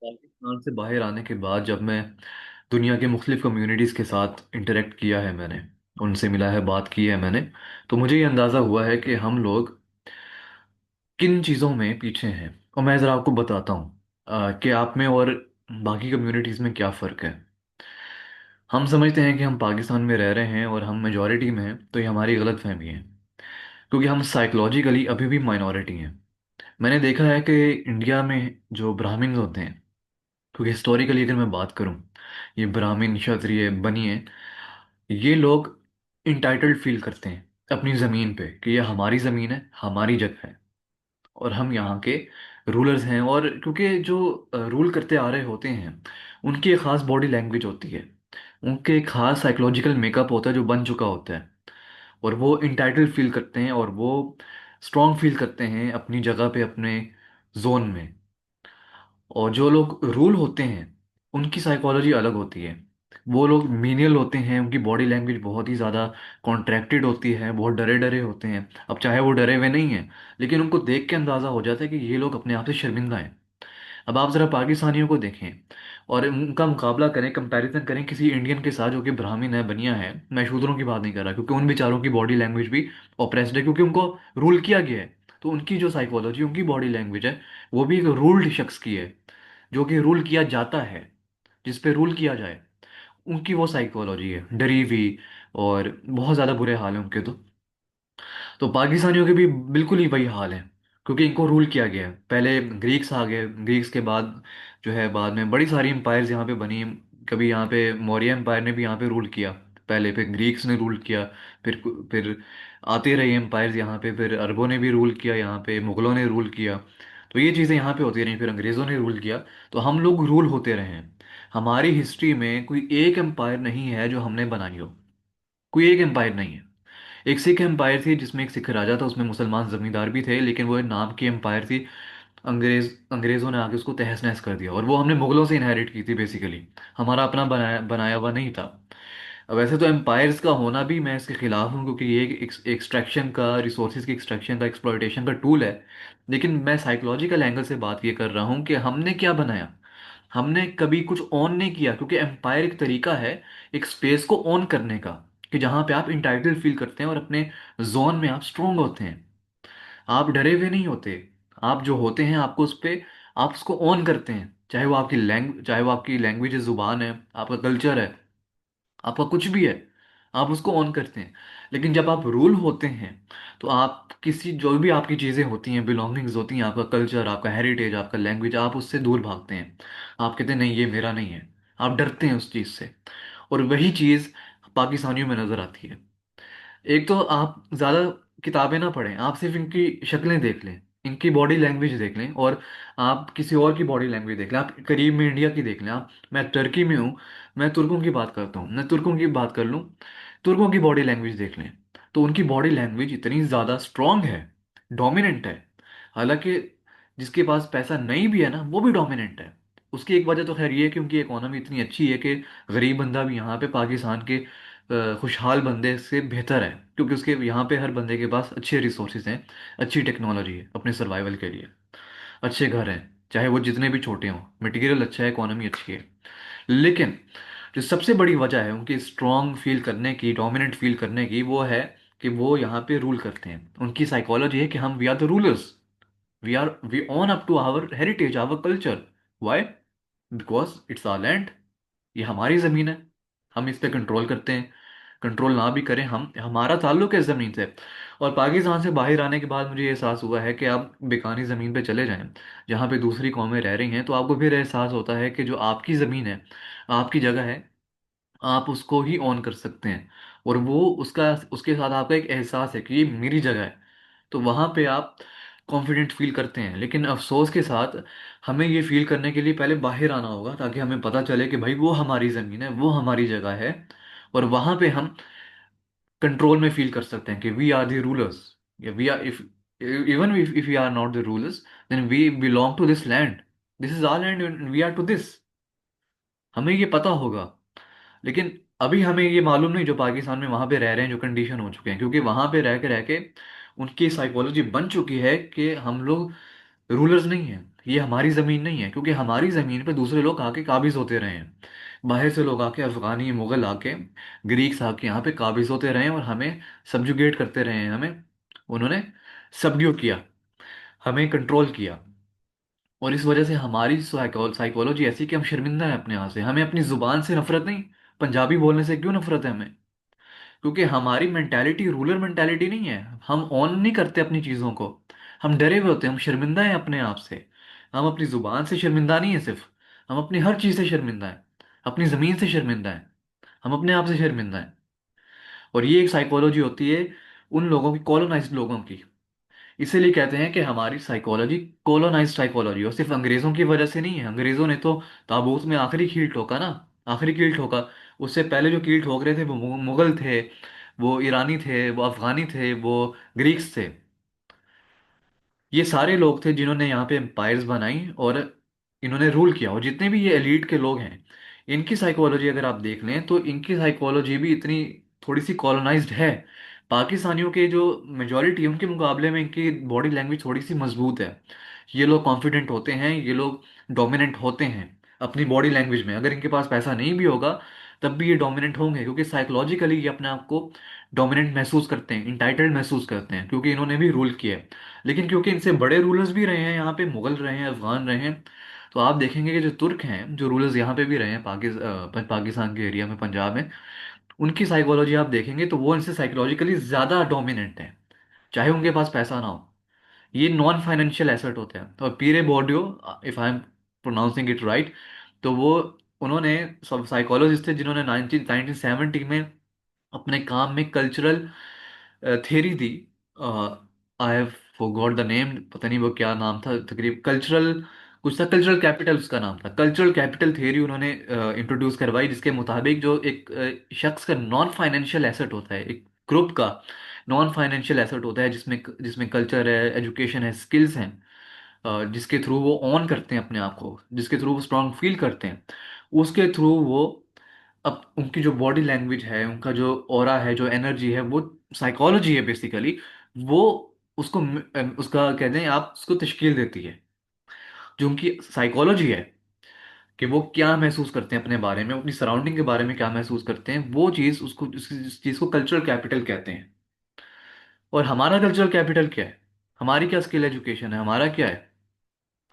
पाकिस्तान से बाहर आने के बाद जब मैं दुनिया के मुख्तलिफ कम्युनिटीज़ के साथ इंटरेक्ट किया है, मैंने उनसे मिला है, बात की है मैंने, तो मुझे ये अंदाज़ा हुआ है कि हम लोग किन चीज़ों में पीछे हैं। और मैं ज़रा आपको बताता हूँ कि आप में और बाकी कम्युनिटीज़ में क्या फ़र्क है। हम समझते हैं कि हम पाकिस्तान में रह रहे हैं और हम मेजॉरिटी में हैं, तो ये हमारी गलत फहमी है, क्योंकि हम साइकोलॉजिकली अभी भी माइनॉरिटी हैं। मैंने देखा है कि इंडिया में जो ब्राह्मण्स होते हैं, क्योंकि हिस्टोरिकली अगर मैं बात करूं, ये ब्राह्मण क्षत्रिय बनिए, ये लोग इंटाइटल्ड फील करते हैं अपनी ज़मीन पे कि ये हमारी ज़मीन है, हमारी जगह है, और हम यहाँ के रूलर्स हैं। और क्योंकि जो रूल करते आ रहे होते हैं, उनकी एक ख़ास बॉडी लैंग्वेज होती है, उनके एक ख़ास साइकोलॉजिकल मेकअप होता है जो बन चुका होता है, और वो इंटाइटल्ड फील करते हैं और वो स्ट्रॉन्ग फील करते हैं अपनी जगह पे, अपने जोन में। और जो लोग रूल होते हैं, उनकी साइकोलॉजी अलग होती है। वो लोग मीनियल होते हैं, उनकी बॉडी लैंग्वेज बहुत ही ज़्यादा कॉन्ट्रैक्टेड होती है, बहुत डरे डरे होते हैं। अब चाहे वो डरे हुए नहीं हैं, लेकिन उनको देख के अंदाज़ा हो जाता है कि ये लोग अपने आप से शर्मिंदा हैं। अब आप ज़रा पाकिस्तानियों को देखें और उनका मुकाबला करें, कंपैरिजन करें किसी इंडियन के साथ जो कि ब्राह्मण है, बनिया है। मैं शूद्रों की बात नहीं कर रहा, क्योंकि उन बेचारों की बॉडी लैंग्वेज भी ऑप्रेस्ड है, क्योंकि उनको रूल किया गया है। तो उनकी जो साइकोलॉजी, उनकी बॉडी लैंग्वेज है, वो भी एक रूल्ड शख्स की है, जो कि रूल किया जाता है, जिस पे रूल किया जाए। उनकी वो साइकोलॉजी है डरी हुई, और बहुत ज़्यादा बुरे हाल हैं उनके तो पाकिस्तानियों के भी बिल्कुल ही वही हाल है, क्योंकि इनको रूल किया गया है। पहले ग्रीक्स आ गए, ग्रीक्स के बाद जो है बाद में बड़ी सारी एम्पायर्स यहाँ पे बनी। कभी यहाँ पे मौर्य एम्पायर ने भी यहाँ पे रूल किया, पहले फिर ग्रीक्स ने रूल किया, फिर आते रहे एम्पायर्स यहाँ पे, फिर अरबों ने भी रूल किया यहाँ पे, मुगलों ने रूल किया। तो ये चीज़ें यहाँ पे होती रही, फिर अंग्रेज़ों ने रूल किया। तो हम लोग रूल होते रहे हैं। हमारी हिस्ट्री में कोई एक एम्पायर नहीं है जो हमने बनाई हो, कोई एक एम्पायर नहीं है। एक सिख एम्पायर थी जिसमें एक सिख राजा था, उसमें मुसलमान जमींदार भी थे, लेकिन वो एक नाम की एम्पायर थी। अंग्रेजों ने आके उसको तहस नहस कर दिया, और वो हमने मुगलों से इनहेरिट की थी बेसिकली। हमारा अपना बनाया बनाया हुआ नहीं था। वैसे तो एम्पायर्स का होना भी मैं इसके खिलाफ हूँ, क्योंकि ये एक एक्सट्रैक्शन का, रिसोर्सेज की एक्सट्रैक्शन का, एक्सप्लॉयटेशन का टूल है। लेकिन मैं साइकोलॉजिकल एंगल से बात ये कर रहा हूँ कि हमने क्या बनाया। हमने कभी कुछ ऑन नहीं किया, क्योंकि एम्पायर एक तरीका है एक स्पेस को ऑन करने का, कि जहाँ पे आप इंटाइटल फील करते हैं और अपने जोन में आप स्ट्रोंग होते हैं, आप डरे हुए नहीं होते। आप जो होते हैं, आपको उस पे, आप उसको ऑन करते हैं, चाहे वो आपकी लैंग्वेज है, जुबान है, आपका कल्चर है, आपका कुछ भी है, आप उसको ऑन करते हैं। लेकिन जब आप रूल होते हैं, तो आप किसी, जो भी आपकी चीज़ें होती हैं, बिलोंगिंग्स होती हैं, आपका कल्चर, आपका हेरिटेज, आपका लैंग्वेज, आप उससे दूर भागते हैं। आप कहते हैं नहीं, ये मेरा नहीं है। आप डरते हैं उस चीज़ से। और वही चीज़ पाकिस्तानियों में नज़र आती है। एक तो आप ज़्यादा किताबें ना पढ़ें, आप सिर्फ इनकी शक्लें देख लें, इनकी बॉडी लैंग्वेज देख लें, और आप किसी और की बॉडी लैंग्वेज देख लें, आप करीब में इंडिया की देख लें। आप, मैं टर्की में हूँ, मैं तुर्कों की बात करता हूँ, मैं तुर्कों की बात कर लूँ, तुर्कों की बॉडी लैंग्वेज देख लें, तो उनकी बॉडी लैंग्वेज इतनी ज़्यादा स्ट्रांग है, डोमिनेंट है। हालांकि जिसके पास पैसा नहीं भी है ना, वो भी डोमिनेंट है। उसकी एक वजह तो खैर ये है कि उनकी इकोनॉमी इतनी अच्छी है कि गरीब बंदा भी यहाँ पे पाकिस्तान के खुशहाल बंदे से बेहतर है, क्योंकि उसके यहाँ पे हर बंदे के पास अच्छे रिसोर्सेज हैं, अच्छी टेक्नोलॉजी है अपने सर्वाइवल के लिए, अच्छे घर हैं, चाहे वो जितने भी छोटे हों, मटेरियल अच्छा है, इकोनॉमी अच्छी है। लेकिन जो सबसे बड़ी वजह है उनकी स्ट्रॉन्ग फील करने की, डोमिनेंट फील करने की, वो है कि वो यहाँ पे रूल करते हैं। उनकी साइकोलॉजी है कि हम, we are the rulers, we own up to our heritage, our culture. Why? Because it's our land, ये हमारी ज़मीन है, हम इस पे कंट्रोल करते हैं। कंट्रोल ना भी करें, हम, हमारा ताल्लुक है इस ज़मीन से। और पाकिस्तान से बाहर आने के बाद मुझे ये एहसास हुआ है कि आप बेकानी ज़मीन पे चले जाएं, जहाँ पे दूसरी कौमें रह रही हैं, तो आपको फिर एहसास होता है कि जो आपकी ज़मीन है, आपकी जगह है, आप उसको ही ऑन कर सकते हैं। और वो उसका, उसके साथ आपका एक एहसास है कि ये मेरी जगह है, तो वहाँ पे आप कॉन्फिडेंट फील करते हैं। लेकिन अफसोस के साथ, हमें ये फील करने के लिए पहले बाहर आना होगा, ताकि हमें पता चले कि भाई वो हमारी ज़मीन है, वो हमारी जगह है। और वहाँ पे हम कंट्रोल में फील कर सकते हैं कि वी आर द रूलर्स, या we are, if even if we are not the rulers, then we belong to this land, this is our land, we are to this, हमें ये पता होगा। लेकिन अभी हमें ये मालूम नहीं, जो पाकिस्तान में वहां पे रह रहे हैं, जो कंडीशन हो चुके हैं, क्योंकि वहां पे रह के उनकी साइकोलॉजी बन चुकी है कि हम लोग रूलर्स नहीं हैं, ये हमारी ज़मीन नहीं है, क्योंकि हमारी ज़मीन पे दूसरे लोग आके काबिज होते रहे हैं। बाहर से लोग आके, अफगानी मुगल आके, ग्रीक्स आके यहाँ पे काबिज होते रहे हैं और हमें सब्जुगेट करते रहे हैं। हमें उन्होंने सबड्यू किया, हमें कंट्रोल किया। और इस वजह से हमारी साइकोलॉजी ऐसी कि हम शर्मिंदा हैं अपने यहाँ से। हमें अपनी जुबान से नफरत नहीं, पंजाबी बोलने से क्यों नफरत है हमें? क्योंकि हमारी मेंटालिटी रूलर मेंटालिटी नहीं है। हम ऑन नहीं करते अपनी चीज़ों को, हम डरे हुए होते हैं, हम शर्मिंदा हैं अपने आप से। हम अपनी जुबान से शर्मिंदा नहीं है सिर्फ, हम अपनी हर चीज़ से शर्मिंदा हैं। अपनी ज़मीन से शर्मिंदा हैं, हम अपने आप से शर्मिंदा हैं। और ये एक साइकोलॉजी होती है उन लोगों की, कॉलोनाइज्ड लोगों की। इसीलिए कहते हैं कि हमारी साइकोलॉजी कॉलोनाइज्ड साइकोलॉजी, और सिर्फ अंग्रेजों की वजह से नहीं है। अंग्रेजों ने तो ताबूत में आखिरी कील ठोका ना, आखिरी कील ठोका। उससे पहले जो कील ठोक रहे थे वो मुगल थे, वो ईरानी थे, वो अफगानी थे, वो ग्रीक्स थे। ये सारे लोग थे जिन्होंने यहाँ पे एम्पायर्स बनाई और इन्होंने रूल किया। और जितने भी ये एलीट के लोग हैं, इनकी साइकोलॉजी अगर आप देख लें तो इनकी साइकोलॉजी भी इतनी थोड़ी सी कॉलोनाइज्ड है। पाकिस्तानियों के जो मेजोरिटी है उनके मुकाबले में इनकी बॉडी लैंग्वेज थोड़ी सी मजबूत है। ये लोग कॉन्फिडेंट होते हैं, ये लोग डोमिनेंट होते हैं अपनी बॉडी लैंग्वेज में। अगर इनके पास पैसा नहीं भी होगा तब भी ये डोमिनेंट होंगे, क्योंकि साइकोलॉजिकली ये अपने आप को डोमिनेंट महसूस करते हैं, इंटाइटल्ड महसूस करते हैं, क्योंकि इन्होंने भी रूल किया है। लेकिन क्योंकि इनसे बड़े रूलर्स भी रहे हैं यहाँ पे, मुगल रहे हैं, अफगान रहे हैं, तो आप देखेंगे कि जो तुर्क हैं, जो रूलर्स यहाँ पे भी रहे हैं पाकिस्तान के एरिया में, पंजाब में, उनकी साइकोलॉजी आप देखेंगे तो वो इनसे साइकोलॉजिकली ज़्यादा डोमिनेंट है, चाहे उनके पास पैसा ना हो। ये नॉन फाइनेंशियल एसेट होते हैं। और Pierre Bourdieu, if I am pronouncing it right, तो वो, उन्होंने सब साइकोलॉजिस्ट थे जिन्होंने 1970 में अपने काम में cultural theory the. I have forgot the name, पता नहीं वो क्या नाम था, तकरीब कल्चरल कुछ था, कल्चरल कैपिटल उसका नाम था। कल्चरल कैपिटल थ्योरी उन्होंने इंट्रोड्यूस करवाई, जिसके मुताबिक जो एक शख्स का नॉन फाइनेंशियल एसेट होता है, एक ग्रुप का नॉन फाइनेंशियल एसेट होता है, जिसमें जिसमें कल्चर है, एजुकेशन है, स्किल्स हैं, जिसके थ्रू वो ऑन करते हैं अपने आप को, जिसके थ्रू वो स्ट्रांग फील करते हैं, उसके थ्रू वो, अब उनकी जो बॉडी लैंग्वेज है, उनका जो ऑरा है, जो एनर्जी है, वो साइकोलॉजी है बेसिकली। वो उसको उसका कहते हैं आप, उसको तश्कील देती है। जो उनकी साइकोलॉजी है कि वो क्या महसूस करते हैं अपने बारे में, अपनी सराउंडिंग के बारे में क्या महसूस करते हैं, वो चीज़ उसको, उस चीज़ को कल्चरल कैपिटल कहते हैं। और हमारा कल्चरल कैपिटल क्या है? हमारी क्या स्किल एजुकेशन है? हमारा क्या है?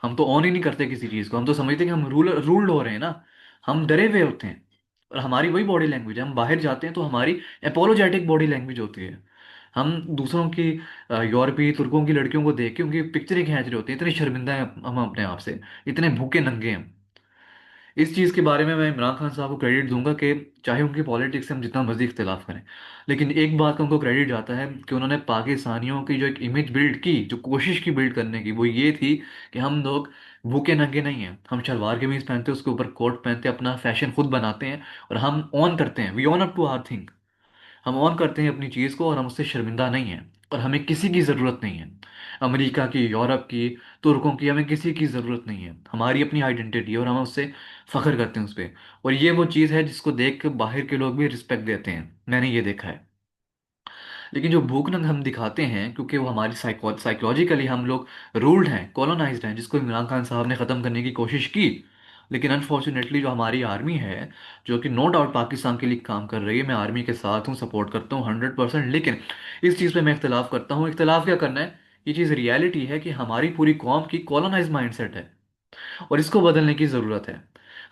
हम तो ऑन ही नहीं करते किसी चीज को। हम तो समझते हैं कि हम रूल्ड हो रहे हैं ना, हम डरे हुए होते हैं। और हमारी वही बॉडी लैंग्वेज है, हम बाहर जाते हैं तो हमारी अपोलोजेटिक बॉडी लैंग्वेज होती है। हम दूसरों की, यूरोपीय तुर्कों की लड़कियों को देख के उनकी पिक्चरें खींच रहे होते हैं, इतने शर्मिंदा हैं हम अपने आप से, इतने भूखे नंगे हैं। इस चीज़ के बारे में मैं इमरान खान साहब को क्रेडिट दूंगा कि चाहे उनकी पॉलिटिक्स से हम जितना मर्जी इख्तिलाफ करें, लेकिन एक बात का उनको क्रेडिट जाता है कि उन्होंने पाकिस्तानियों की जो एक इमेज बिल्ड की, जो कोशिश की बिल्ड करने की, वो ये थी कि हम लोग भूखे नंगे नहीं हैं। हम शलवार कमीज पहनते हैं, उसके ऊपर कोट पहनते हैं, अपना फैशन खुद बनाते हैं, और हम ऑन करते हैं, we own up to our thing. हम ऑन करते हैं अपनी चीज़ को और हम उससे शर्मिंदा नहीं हैं। और हमें किसी की ज़रूरत नहीं है, अमेरिका की, यूरोप की, तुर्कों की, हमें किसी की ज़रूरत नहीं है। हमारी अपनी आइडेंटिटी है और हम उससे फ़ख्र करते हैं उस पर। और ये वो चीज़ है जिसको देख के बाहर के लोग भी रिस्पेक्ट देते हैं, मैंने ये देखा है। लेकिन जो भूखनंग हम दिखाते हैं, क्योंकि वो हमारी साइकोलॉजिकली हम लोग रूल्ड हैं, कॉलोनाइज्ड हैं, जिसको इमरान खान साहब ने ख़त्म करने की कोशिश की। लेकिन अनफॉर्चुनेटली जो हमारी आर्मी है, जो कि नो डाउट पाकिस्तान के लिए काम कर रही है, मैं आर्मी के साथ हूँ, सपोर्ट करता हूँ 100%, लेकिन इस चीज़ पे मैं इख्तलाफ करता हूँ। इख्तलाफ क्या करना है? ये चीज़ रियलिटी है कि हमारी पूरी कौम की कॉलोनाइज माइंडसेट है और इसको बदलने की ज़रूरत है।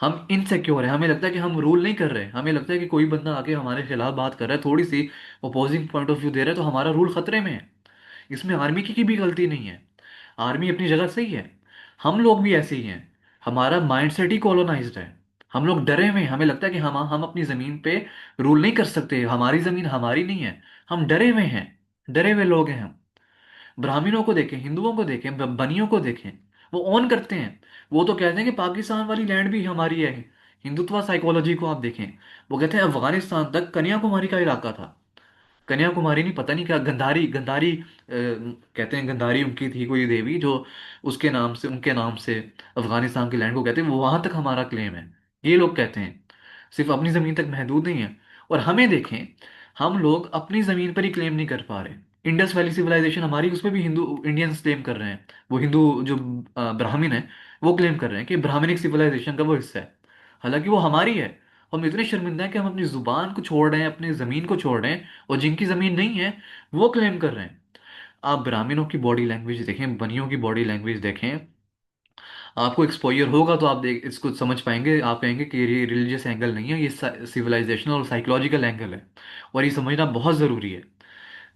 हम इनसिक्योर हैं, हमें लगता है कि हम रूल नहीं कर रहे, हमें लगता है कि कोई बंदा आके हमारे खिलाफ बात कर रहा है, थोड़ी सी अपोजिंग पॉइंट ऑफ व्यू दे रहा है, तो हमारा रूल खतरे में है। इसमें आर्मी की भी गलती नहीं है, आर्मी अपनी जगह सही है, हम लोग भी ऐसे ही हैं। हमारा माइंडसेट ही कॉलोनाइज्ड है। हम लोग डरे हुए हैं, हमें लगता है कि हम अपनी ज़मीन पे रूल नहीं कर सकते, हमारी ज़मीन हमारी नहीं है। हम डरे हुए हैं, डरे हुए लोग हैं हम। ब्राह्मणों को देखें, हिंदुओं को देखें, बनियों को देखें, वो ऑन करते हैं। वो तो कहते हैं कि पाकिस्तान वाली लैंड भी हमारी है। हिंदुत्व साइकोलॉजी को आप देखें, वो कहते हैं अफगानिस्तान तक कन्याकुमारी का इलाका था। कन्याकुमारी नहीं, पता नहीं क्या, गंधारी, गंधारी कहते हैं, गंधारी उनकी थी कोई देवी, जो उसके नाम से, उनके नाम से अफगानिस्तान की लैंड को कहते हैं, वो वहां तक हमारा क्लेम है। ये लोग कहते हैं, सिर्फ अपनी जमीन तक महदूद नहीं है। और हमें देखें, हम लोग अपनी जमीन पर ही क्लेम नहीं कर पा रहे। इंडस वैली सिविलाइजेशन हमारी, उसमें भी हिंदू इंडियंस क्लेम कर रहे हैं। वो हिंदू जो ब्राह्मण है, वो क्लेम कर रहे हैं कि ब्राह्मणिक सिविलाइजेशन का वो हिस्सा है। हालांकि वो हमारी है। हम इतने शर्मिंदा हैं कि हम अपनी जुबान को छोड़ रहे हैं, अपनी जमीन को छोड़ रहे हैं, और जिनकी जमीन नहीं है वो क्लेम कर रहे हैं। आप ब्राह्मणों की बॉडी लैंग्वेज देखें, बनियों की बॉडी लैंग्वेज देखें, आपको एक्सपोजर होगा तो आप देख इसको समझ पाएंगे। आप कहेंगे कि ये रिलीजियस एंगल नहीं है, ये सिविलाइजेशनल और साइकोलॉजिकल एंगल है। और ये समझना बहुत ज़रूरी है।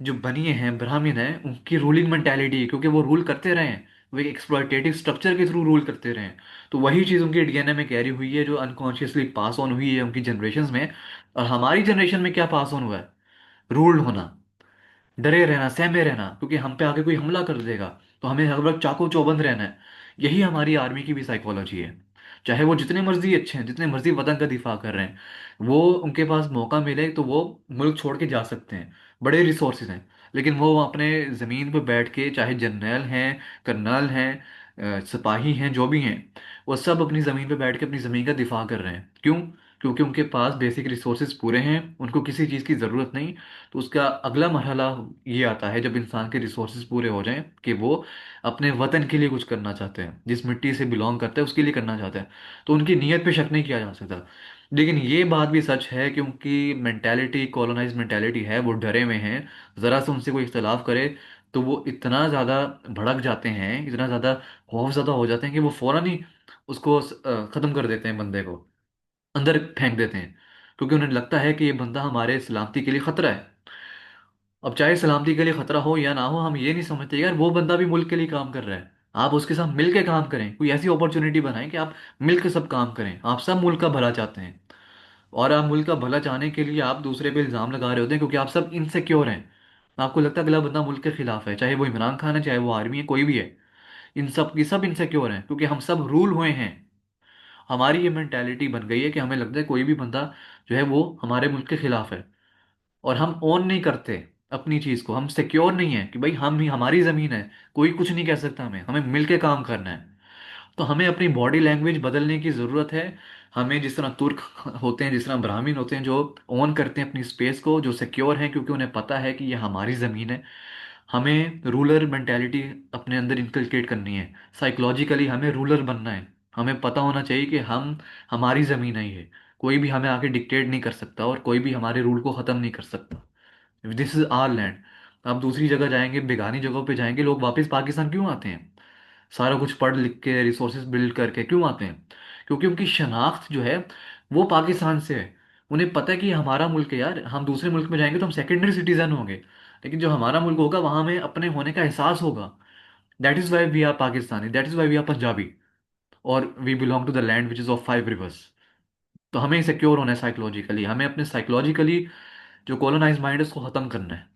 जो बनिए हैं, ब्राह्मण हैं, उनकी रूलिंग मेंटालिटी है, क्योंकि वो रूल करते रहे हैं, वो एक एक्सप्लॉयटेटिव स्ट्रक्चर के थ्रू रूल करते रहे हैं। तो वही चीज़ उनके डीएनए में कैरी हुई है, जो अनकॉन्शियसली पास ऑन हुई है उनकी जनरेशन में। और हमारी जनरेशन में क्या पास ऑन हुआ है? रूल्ड होना, डरे रहना, सहमे रहना, क्योंकि हम पे आके कोई हमला कर देगा तो हमें हर वक्त चाको चौबंद रहना है। यही हमारी आर्मी की भी साइकोलॉजी है। चाहे वो जितने मर्जी अच्छे हैं, जितने मर्जी वतन का दिफा कर रहे हैं, वो उनके पास मौका मिले तो वो मुल्क छोड़ के जा सकते हैं। बड़े रिसोर्सेज हैं, लेकिन वो अपने ज़मीन पर बैठ के, चाहे जनरल हैं, कर्नल हैं, सिपाही हैं, जो भी हैं, वो सब अपनी ज़मीन पे बैठ के अपनी ज़मीन का दिफा कर रहे हैं। क्यों? क्योंकि उनके पास बेसिक रिसोर्सेज पूरे हैं, उनको किसी चीज़ की ज़रूरत नहीं। तो उसका अगला मरहला ये आता है जब इंसान के रिसोर्सेज पूरे हो जाएं कि वो अपने वतन के लिए कुछ करना चाहते हैं, जिस मिट्टी से बिलोंग करते हैं उसके लिए करना चाहते हैं। तो उनकी नीयत पे शक नहीं किया जा सकता। लेकिन ये बात भी सच है कि उनकी मेंटेलिटी, कॉलोनाइज मेंटेलिटी है, वो डरे हुए हैं। ज़रा से उनसे कोई इख्तलाफ करे तो वो इतना ज़्यादा भड़क जाते हैं, इतना ज़्यादा खौफज़दा हो जाते हैं कि वो फौरन ही उसको ख़त्म कर देते हैं, बंदे को अंदर फेंक देते हैं। क्योंकि उन्हें लगता है कि ये बंदा हमारे सलामती के लिए खतरा है। अब चाहे सलामती के लिए खतरा हो या ना हो, हम ये नहीं समझते यार वो बंदा भी मुल्क के लिए काम कर रहा है। आप उसके साथ मिल के काम करें, कोई ऐसी अपॉर्चुनिटी बनाएं कि आप मिल के सब काम करें। आप सब मुल्क का भला चाहते हैं, और आप मुल्क का भला चाहने के लिए आप दूसरे पे इल्ज़ाम लगा रहे होते हैं, क्योंकि आप सब इनसिक्योर हैं। आपको लगता है अगला बंदा मुल्क के खिलाफ है, चाहे वो इमरान खान है, चाहे वो आर्मी है, कोई भी है। इन सब की सब इनसिक्योर हैं, क्योंकि हम सब रूल हुए हैं। हमारी ये मेंटेलिटी बन गई है कि हमें लगता है कोई भी बंदा जो है वो हमारे मुल्क के खिलाफ है। और हम ओन नहीं करते अपनी चीज को, हम सिक्योर नहीं है कि भाई हम ही, हमारी जमीन है, कोई कुछ नहीं कह सकता हमें, हमें मिलके काम करना है। तो हमें अपनी बॉडी लैंग्वेज बदलने की ज़रूरत है। हमें जिस तरह तुर्क होते हैं, जिस तरह ब्राह्मण होते हैं, जो ओन करते हैं अपनी स्पेस को, जो सिक्योर हैं क्योंकि उन्हें पता है कि ये हमारी ज़मीन है, हमें रूलर मेंटेलिटी अपने अंदर इंकलकेट करनी है। साइकोलॉजिकली हमें रूलर बनना है। हमें पता होना चाहिए कि हम, हमारी ज़मीन है ये, कोई भी हमें आके डिक्टेट नहीं कर सकता, और कोई भी हमारे रूल को ख़त्म नहीं कर सकता। This is our land. आप दूसरी जगह जाएंगे, बेगानी जगहों पे जाएंगे, लोग वापस पाकिस्तान क्यों आते हैं? सारा कुछ पढ़ लिख के, रिसोर्सेज बिल्ड करके क्यों आते हैं? क्योंकि उनकी शनाख्त जो है वो पाकिस्तान से है। उन्हें पता है कि ये हमारा मुल्क है यार, हम दूसरे मुल्क में जाएंगे तो हम सेकेंडरी सिटीजन होंगे, लेकिन जो हमारा मुल्क होगा वहां हमें अपने होने का एहसास होगा। That is why we are Pakistani, that is why we are Punjabi, और we belong to the land which is of 5 rivers. तो हमें सिक्योर होना है साइकोलॉजिकली, हमें अपने साइकोलॉजिकली जो कॉलोनाइज माइंड है उसको खत्म करना है।